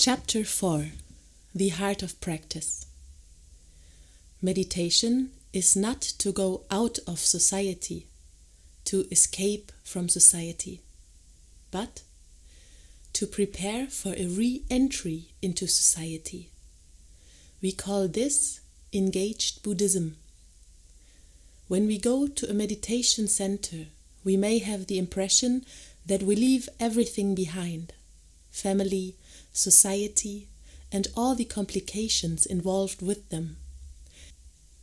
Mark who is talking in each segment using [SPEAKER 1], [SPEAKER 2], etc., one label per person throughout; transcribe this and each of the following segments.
[SPEAKER 1] Chapter 4: The Heart of Practice. Meditation is not to go out of society, to escape from society, but to prepare for a re-entry into society. We call this engaged Buddhism. When we go to a meditation center, we may have the impression that we leave everything behind: family, society, and all the complications involved with them,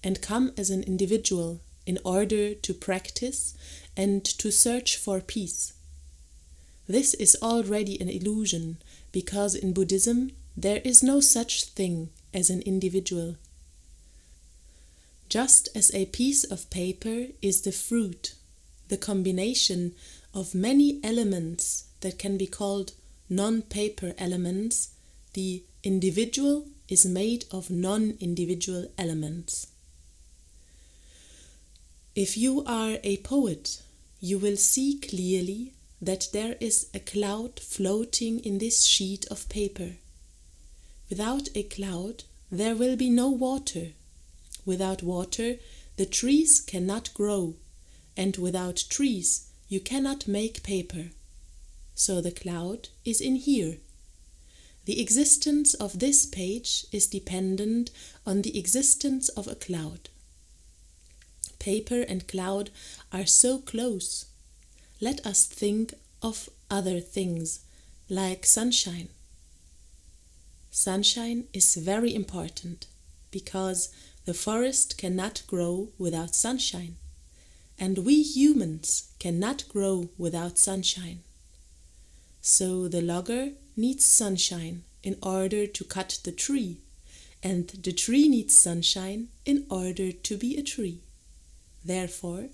[SPEAKER 1] and come as an individual in order to practice and to search for peace. This is already an illusion, because in Buddhism there is no such thing as an individual. Just as a piece of paper is the fruit, the combination of many elements that can be called non-paper elements, the individual is made of non-individual elements. If you are a poet, you will see clearly that there is a cloud floating in this sheet of paper. Without a cloud, there will be no water. Without water, the trees cannot grow, and without trees, you cannot make paper. So the cloud is in here. The existence of this page is dependent on the existence of a cloud. Paper and cloud are so close. Let us think of other things, like sunshine. Sunshine is very important, because the forest cannot grow without sunshine, and we humans cannot grow without sunshine. So the logger needs sunshine in order to cut the tree, and the tree needs sunshine in order to be a tree. Therefore,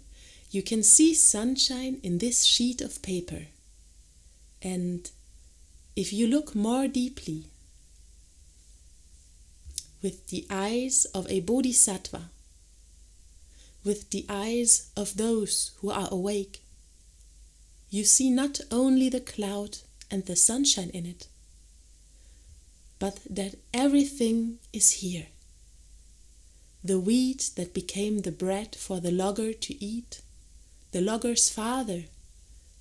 [SPEAKER 1] you can see sunshine in this sheet of paper. And if you look more deeply, with the eyes of a bodhisattva, with the eyes of those who are awake, you see not only the cloud and the sunshine in it, but that everything is here. The wheat that became the bread for the logger to eat, the logger's father,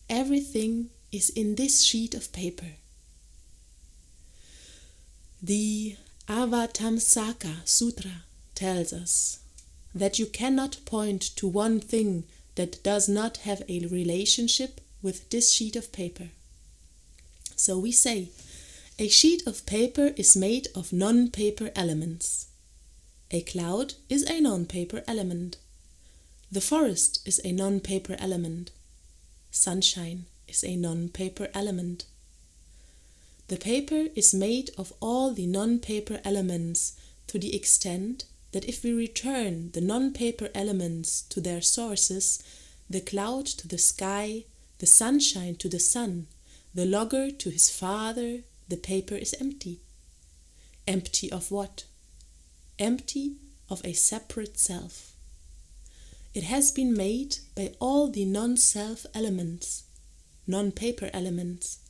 [SPEAKER 1] everything is in this sheet of paper. The Avatamsaka Sutra tells us that you cannot point to one thing that does not have a relationship with this sheet of paper. So we say, a sheet of paper is made of non-paper elements. A cloud is a non-paper element. The forest is a non-paper element. Sunshine is a non-paper element. The paper is made of all the non-paper elements to the extent that if we return the non-paper elements to their sources, the cloud to the sky, the sunshine to the sun, the logger to his father, the paper is empty. Empty of what? Empty of a separate self. It has been made by all the non-self elements, non-paper elements.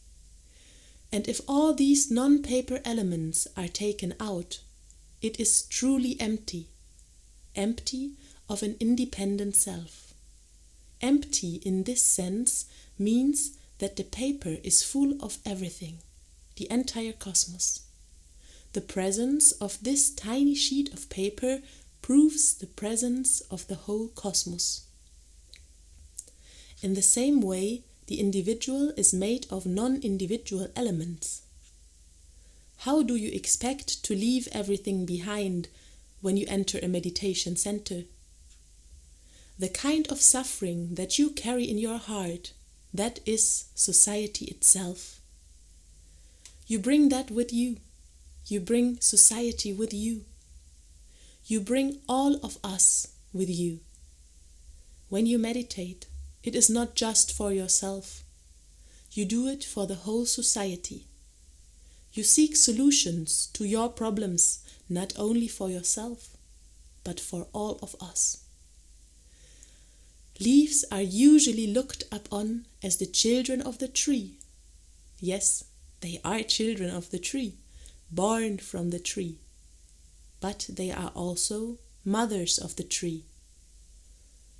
[SPEAKER 1] And if all these non-paper elements are taken out, it is truly empty, empty of an independent self. Empty in this sense means that the paper is full of everything, the entire cosmos. The presence of this tiny sheet of paper proves the presence of the whole cosmos. In the same way, the individual is made of non-individual elements. How do you expect to leave everything behind when you enter a meditation center? The kind of suffering that you carry in your heart, that is society itself. You bring that with you. You bring society with you. You bring all of us with you. When you meditate, it is not just for yourself. You do it for the whole society. You seek solutions to your problems, not only for yourself, but for all of us. Leaves are usually looked upon as the children of the tree. Yes, they are children of the tree, born from the tree, but they are also mothers of the tree.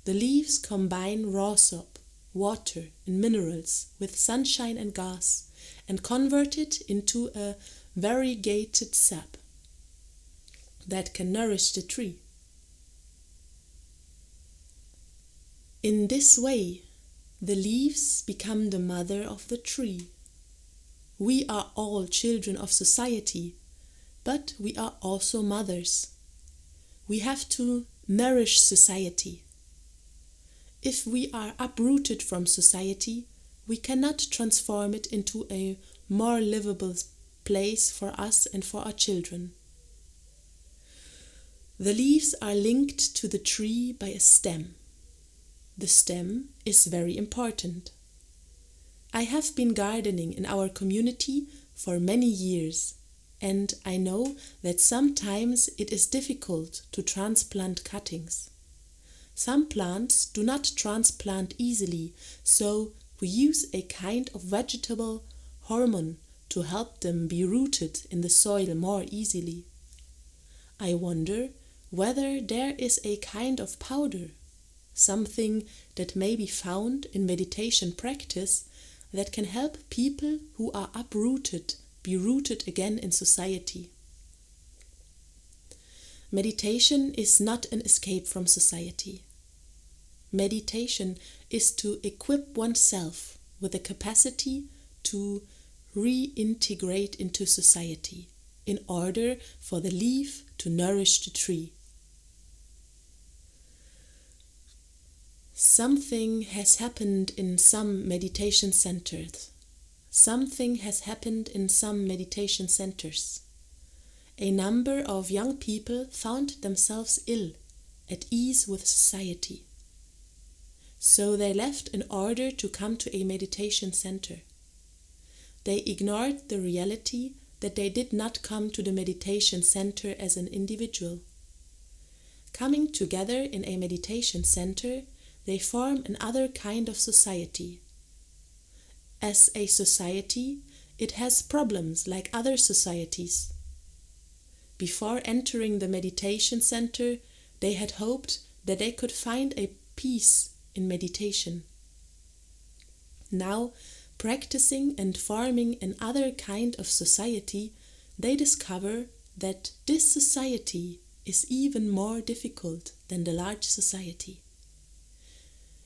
[SPEAKER 1] The leaves combine raw sap, water and minerals with sunshine and gas and convert it into a variegated sap that can nourish the tree. In this way, the leaves become the mother of the tree. We are all children of society, but we are also mothers. We have to nourish society. If we are uprooted from society, we cannot transform it into a more livable place for us and for our children. The leaves are linked to the tree by a stem. The stem is very important. I have been gardening in our community for many years, and I know that sometimes it is difficult to transplant cuttings. Some plants do not transplant easily, so we use a kind of vegetable hormone to help them be rooted in the soil more easily. I wonder whether there is a kind of powder, something that may be found in meditation practice, that can help people who are uprooted be rooted again in society. Meditation is not an escape from society. Meditation is to equip oneself with the capacity to reintegrate into society in order for the leaf to nourish the tree. Something has happened in some meditation centers. Something has happened in some meditation centers. A number of young people found themselves ill, at ease with society. So they left in order to come to a meditation center. They ignored the reality that they did not come to the meditation center as an individual. Coming together in a meditation center, they form another kind of society. As a society, it has problems like other societies. Before entering the meditation center, they had hoped that they could find a peace in meditation. Now, practicing and forming another kind of society, they discover that this society is even more difficult than the large society.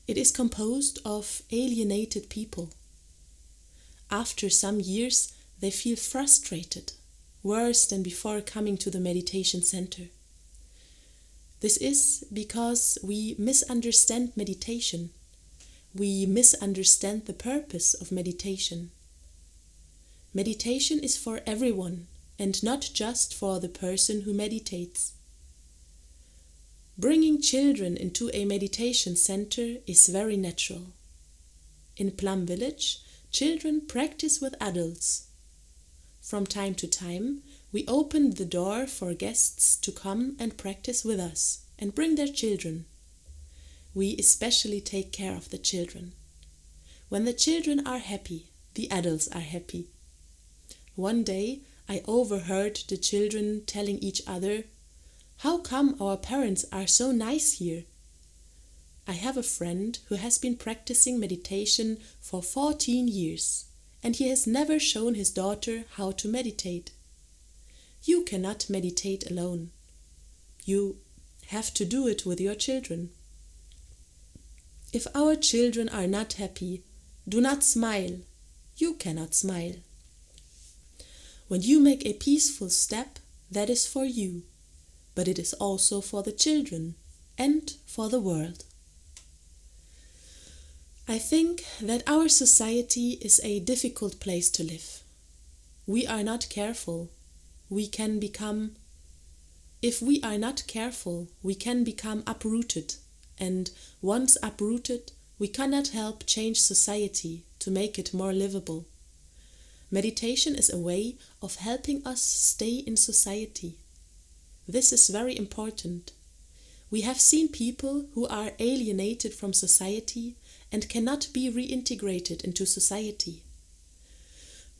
[SPEAKER 1] It is composed of alienated people. After some years, they feel frustrated, worse than before coming to the meditation center. This is because we misunderstand meditation. We misunderstand the purpose of meditation. Meditation is for everyone and not just for the person who meditates. Bringing children into a meditation center is very natural. In Plum Village, children practice with adults. From time to time, we open the door for guests to come and practice with us and bring their children. We especially take care of the children. When the children are happy, the adults are happy. One day, I overheard the children telling each other, "How come our parents are so nice here?" I have a friend who has been practicing meditation for 14 years, and he has never shown his daughter how to meditate. You cannot meditate alone. You have to do it with your children. If our children are not happy, do not smile. You cannot smile. When you make a peaceful step, that is for you, but it is also for the children and for the world. I think that our society is a difficult place to live. We are not careful. If we are not careful, we can become uprooted, and once uprooted, we cannot help change society to make it more livable. Meditation is a way of helping us stay in society. This is very important. We have seen people who are alienated from society and cannot be reintegrated into society.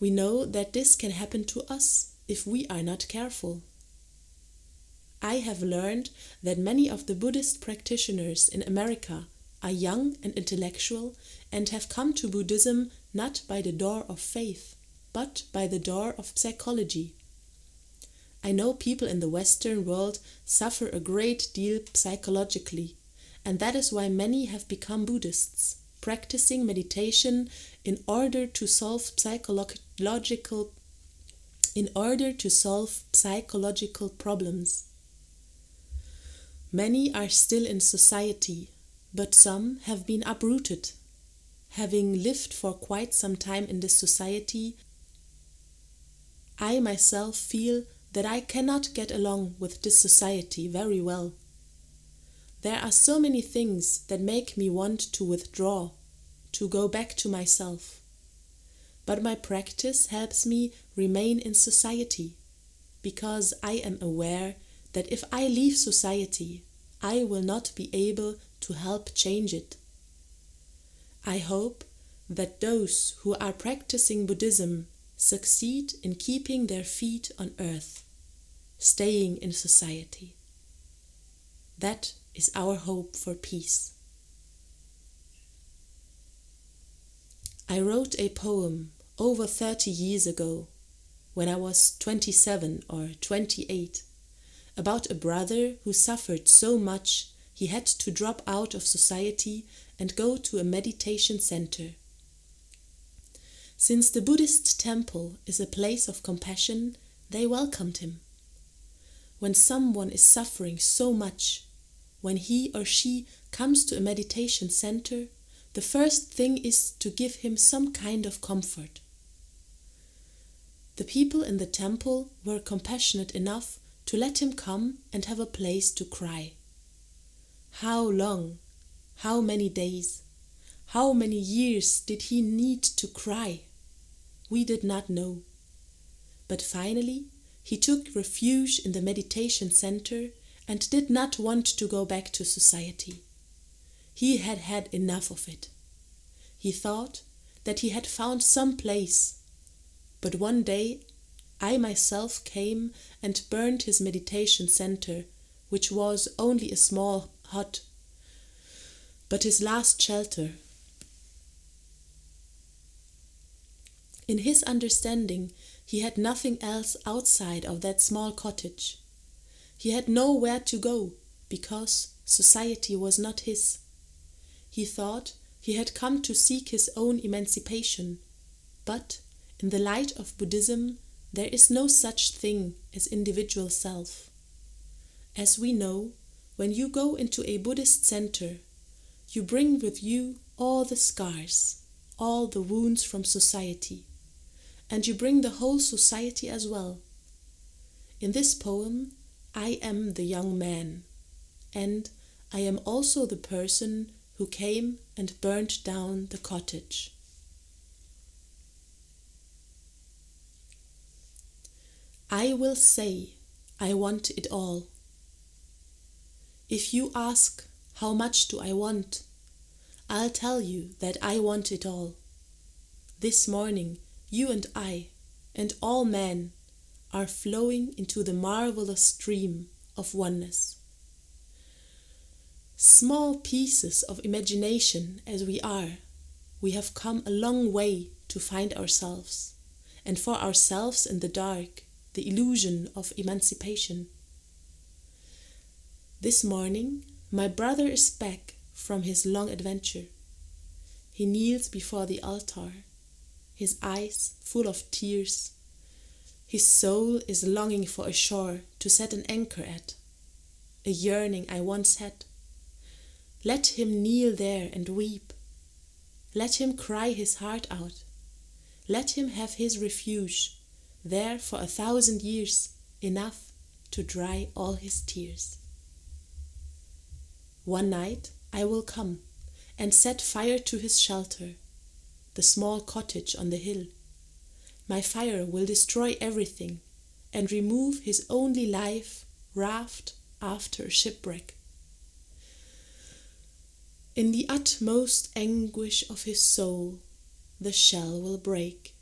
[SPEAKER 1] We know that this can happen to us if we are not careful. I have learned that many of the Buddhist practitioners in America are young and intellectual and have come to Buddhism not by the door of faith, but by the door of psychology. I know people in the Western world suffer a great deal psychologically, and that is why many have become Buddhists, practicing meditation in order to solve psychological problems. Many are still in society, but some have been uprooted. Having lived for quite some time in this society, I myself feel that I cannot get along with this society very well. There are so many things that make me want to withdraw, to go back to myself. But my practice helps me remain in society, because I am aware that if I leave society, I will not be able to help change it. I hope that those who are practicing Buddhism succeed in keeping their feet on earth, staying in society. That is our hope for peace. I wrote a poem over 30 years ago, when I was 27 or 28, about a brother who suffered so much he had to drop out of society and go to a meditation center. Since the Buddhist temple is a place of compassion, they welcomed him. When someone is suffering so much, when he or she comes to a meditation center, the first thing is to give him some kind of comfort. The people in the temple were compassionate enough to let him come and have a place to cry. How long, how many days, how many years did he need to cry? We did not know. But finally, he took refuge in the meditation center and did not want to go back to society. He had had enough of it. He thought that he had found some place. But one day, I myself came and burned his meditation center, which was only a small hut, but his last shelter. In his understanding, he had nothing else outside of that small cottage. He had nowhere to go, because society was not his. He thought he had come to seek his own emancipation, but in the light of Buddhism, there is no such thing as individual self. As we know, when you go into a Buddhist center, you bring with you all the scars, all the wounds from society, and you bring the whole society as well. In this poem, I am the young man, and I am also the person who came and burned down the cottage. I will say, I want it all. If you ask, how much do I want? I'll tell you that I want it all. This morning, you and I, and all men, are flowing into the marvelous stream of oneness. Small pieces of imagination as we are, we have come a long way to find ourselves, and for ourselves in the dark, the illusion of emancipation. This morning, my brother is back from his long adventure. He kneels before the altar, his eyes full of tears. His soul is longing for a shore to set an anchor at, a yearning I once had. Let him kneel there and weep. Let him cry his heart out. Let him have his refuge, there for 1,000 years, enough to dry all his tears. One night I will come and set fire to his shelter, the small cottage on the hill. My fire will destroy everything and remove his only life raft after a shipwreck. In the utmost anguish of his soul, the shell will break.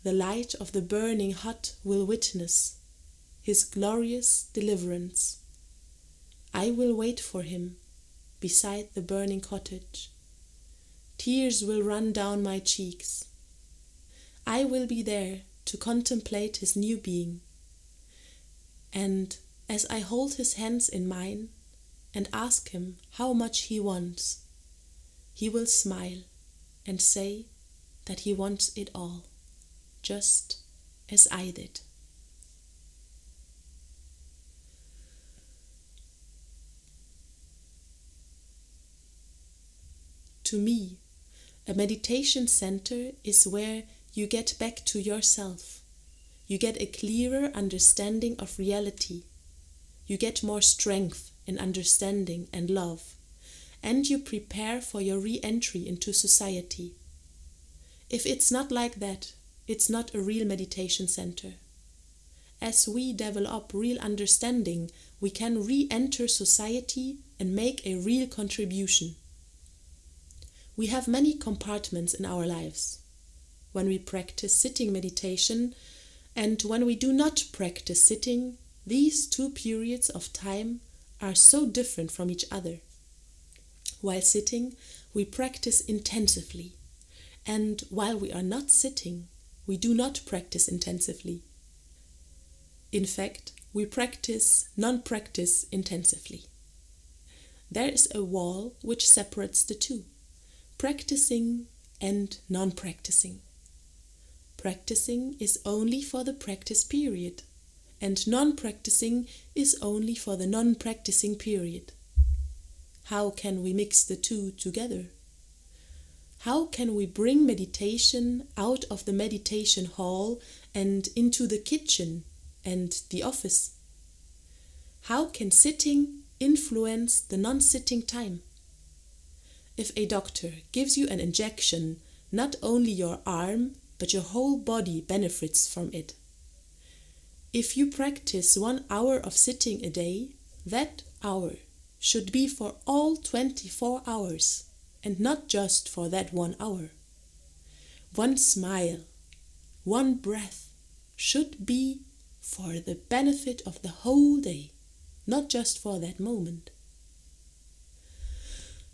[SPEAKER 1] the light of the burning hut will witness his glorious deliverance. I will wait for him beside the burning cottage. Tears will run down my cheeks. I will be there to contemplate his new being. And as I hold his hands in mine and ask him how much he wants, he will smile and say that he wants it all, just as I did. To me, a meditation center is where you get back to yourself. You get a clearer understanding of reality. You get more strength in understanding and love. And you prepare for your re-entry into society. If it's not like that, it's not a real meditation center. As we develop real understanding, we can re-enter society and make a real contribution. We have many compartments in our lives. When we practice sitting meditation and when we do not practice sitting, these two periods of time are so different from each other. While sitting, we practice intensively, and while we are not sitting, we do not practice intensively. In fact, we practice non-practice intensively. There is a wall which separates the two, practicing and non-practicing. Practicing is only for the practice period, and non-practicing is only for the non-practicing period. How can we mix the two together? How can we bring meditation out of the meditation hall and into the kitchen and the office? How can sitting influence the non-sitting time? If a doctor gives you an injection, not only your arm, but your whole body benefits from it. If you practice 1 hour of sitting a day, that hour should be for all 24 hours, and not just for that 1 hour. 1 smile, 1 breath should be for the benefit of the whole day, not just for that moment.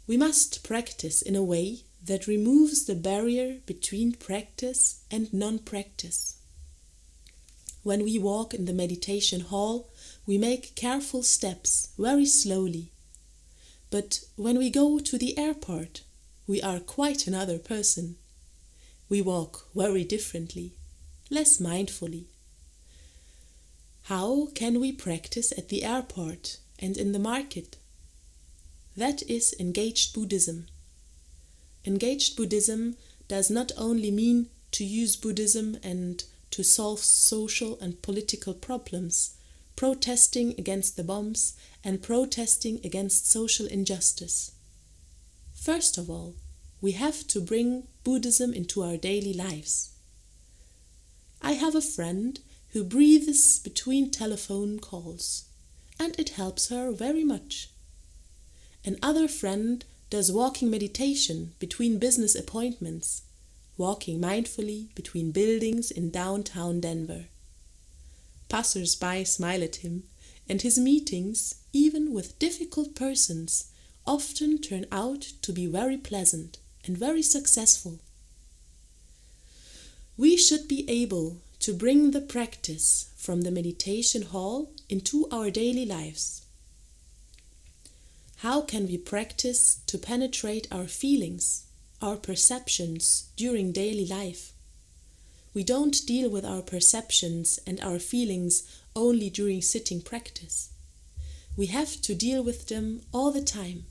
[SPEAKER 1] We must practice in a way that removes the barrier between practice and non-practice. When we walk in the meditation hall, we make careful steps very slowly. But when we go to the airport, we are quite another person. We walk very differently, less mindfully. How can we practice at the airport and in the market? That is engaged Buddhism. Engaged Buddhism does not only mean to use Buddhism and to solve social and political problems, protesting against the bombs and protesting against social injustice. First of all, we have to bring Buddhism into our daily lives. I have a friend who breathes between telephone calls, and it helps her very much. Another friend does walking meditation between business appointments, walking mindfully between buildings in downtown Denver. Passers-by smile at him, and his meetings, even with difficult persons, often turn out to be very pleasant and very successful. We should be able to bring the practice from the meditation hall into our daily lives. How can we practice to penetrate our feelings, our perceptions during daily life? We don't deal with our perceptions and our feelings only during sitting practice. We have to deal with them all the time.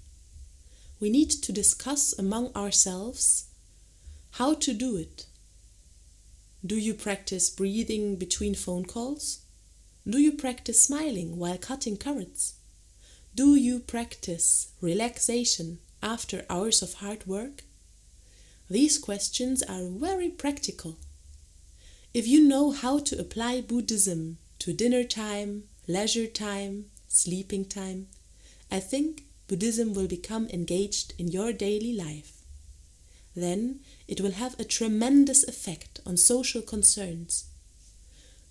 [SPEAKER 1] We need to discuss among ourselves how to do it. Do you practice breathing between phone calls? Do you practice smiling while cutting carrots? Do you practice relaxation after hours of hard work? These questions are very practical. If you know how to apply Buddhism to dinner time, leisure time, sleeping time, I think Buddhism will become engaged in your daily life. Then it will have a tremendous effect on social concerns.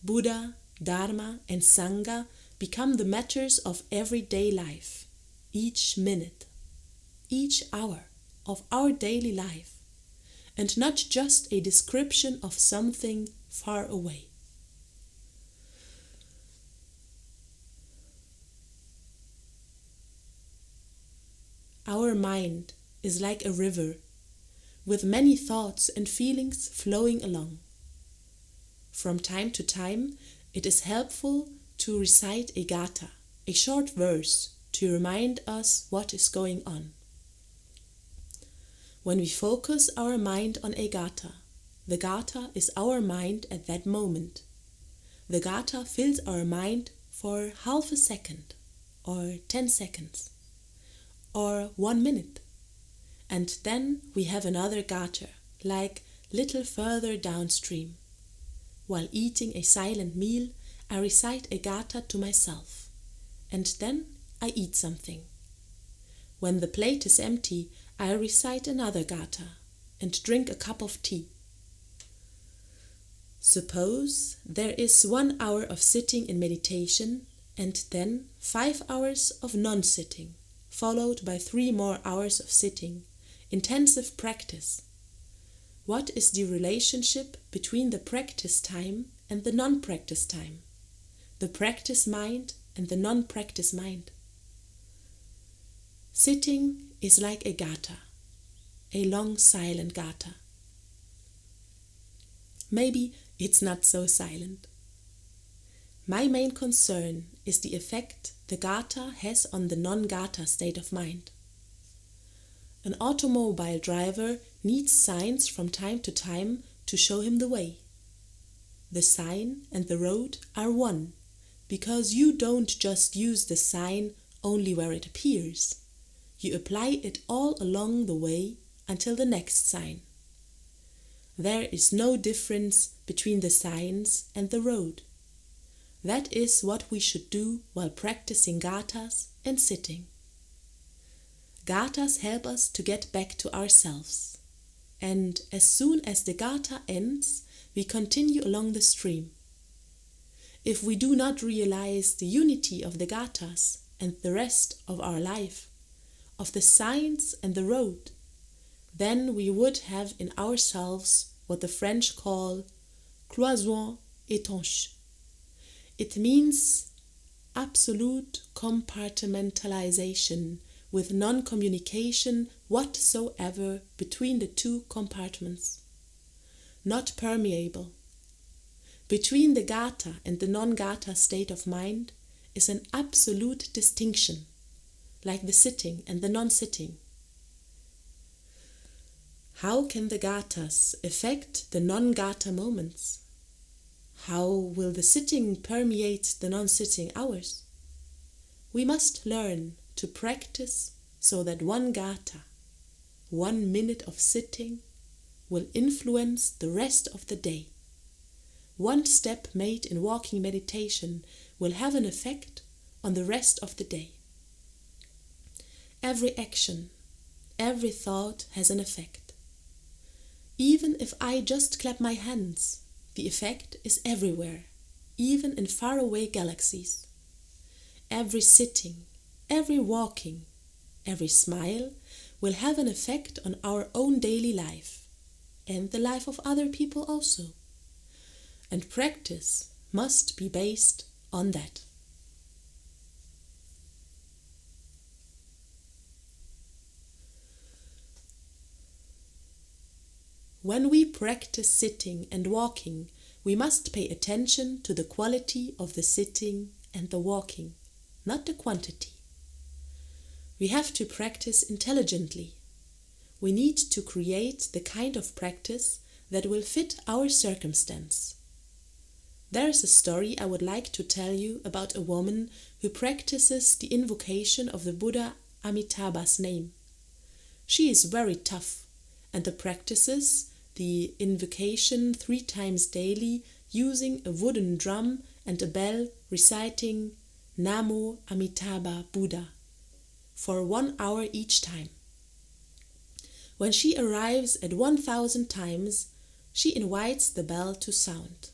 [SPEAKER 1] Buddha, Dharma, and Sangha become the matters of everyday life, each minute, each hour of our daily life, and not just a description of something far away. Our mind is like a river, with many thoughts and feelings flowing along. From time to time, it is helpful to recite a gatha, a short verse, to remind us what is going on. When we focus our mind on a gatha, the gatha is our mind at that moment. The gatha fills our mind for half a second, or 10 seconds, or 1 minute. And then we have another gatha, like little further downstream. While eating a silent meal, I recite a gatha to myself, and then I eat something. When the plate is empty, I recite another gatha and drink a cup of tea. Suppose there is 1 hour of sitting in meditation and then 5 hours of non-sitting, followed by 3 more hours of sitting, intensive practice. What is the relationship between the practice time and the non-practice time, the practice mind and the non-practice mind? Sitting is like a gatha, a long silent gatha. Maybe it's not so silent. My main concern is the effect the gatha has on the non-gatha state of mind. An automobile driver needs signs from time to time to show him the way. The sign and the road are one, because you don't just use the sign only where it appears. You apply it all along the way until the next sign. There is no difference between the signs and the road. That is what we should do while practicing gathas and sitting. Gathas help us to get back to ourselves, and as soon as the gatha ends, we continue along the stream. If we do not realize the unity of the gathas and the rest of our life, of the signs and the road, then we would have in ourselves what the French call cloison étanche. It means absolute compartmentalization with non-communication whatsoever between the 2 compartments. Not permeable. Between the gatha and the non-gatha state of mind is an absolute distinction, like the sitting and the non-sitting. How can the gathas affect the non-gatha moments? How will the sitting permeate the non-sitting hours? We must learn to practice so that 1 gatha, 1 minute of sitting, will influence the rest of the day. 1 step made in walking meditation will have an effect on the rest of the day. Every action, every thought has an effect. Even if I just clap my hands, the effect is everywhere, even in faraway galaxies. Every sitting, every walking, every smile will have an effect on our own daily life and the life of other people also. And practice must be based on that. When we practice sitting and walking, we must pay attention to the quality of the sitting and the walking, not the quantity. We have to practice intelligently. We need to create the kind of practice that will fit our circumstance. There is a story I would like to tell you about a woman who practices the invocation of the Buddha Amitabha's name. She is very tough, and practices the invocation 3 times daily using a wooden drum and a bell, reciting Namo Amitabha Buddha for 1 hour each time. When she arrives at 1,000 times, she invites the bell to sound.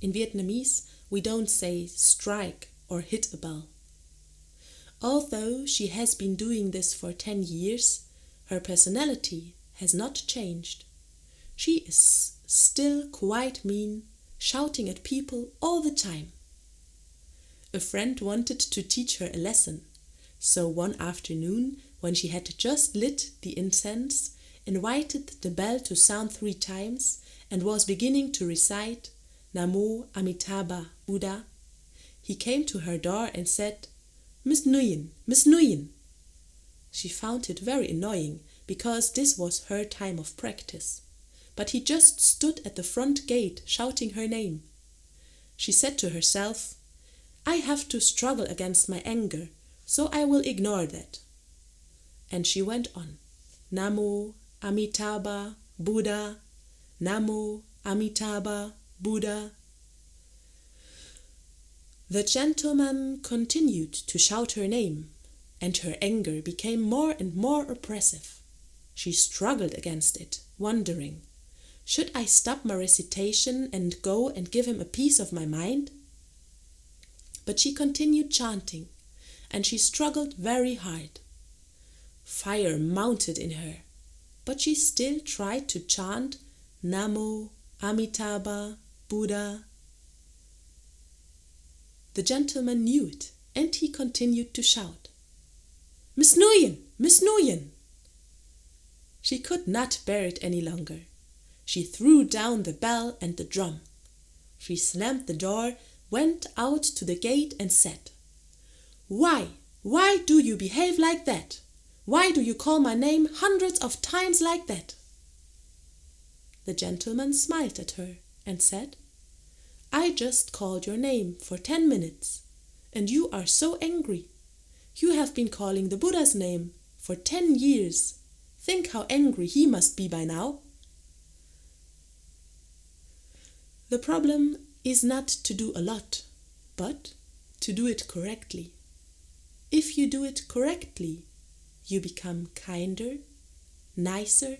[SPEAKER 1] In Vietnamese, we don't say strike or hit a bell. Although she has been doing this for 10 years, her personality has not changed. She is still quite mean, shouting at people all the time. A friend wanted to teach her a lesson, so one afternoon, when she had just lit the incense, invited the bell to sound 3 times, and was beginning to recite Namo Amitabha Buddha, he came to her door and said, Miss Nguyen, Miss Nguyen. She found it very annoying, because this was her time of practice. But he just stood at the front gate shouting her name. She said to herself, I have to struggle against my anger, so I will ignore that. And she went on, Namo Amitabha Buddha, Namo Amitabha Buddha. The gentleman continued to shout her name, and her anger became more and more oppressive. She struggled against it, wondering, should I stop my recitation and go and give him a piece of my mind? But she continued chanting, and she struggled very hard. Fire mounted in her, but she still tried to chant Namo Amitabha Buddha. The gentleman knew it, and he continued to shout, Miss Nguyen, Miss Nguyen. She could not bear it any longer. She threw down the bell and the drum. She slammed the door, went out to the gate and said, Why do you behave like that? Why do you call my name hundreds of times like that? The gentleman smiled at her and said, I just called your name for 10 minutes, and you are so angry. You have been calling the Buddha's name for 10 years. Think how angry he must be by now. The problem is not to do a lot, but to do it correctly. If you do it correctly, you become kinder, nicer,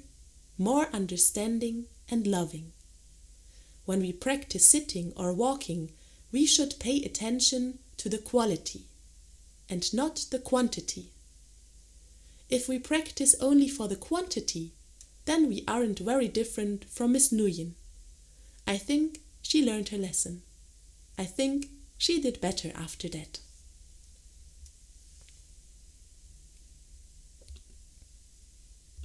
[SPEAKER 1] more understanding and loving. When we practice sitting or walking, we should pay attention to the quality and not the quantity. If we practice only for the quantity, then we aren't very different from Miss Nguyen. I think she learned her lesson. I think she did better after that.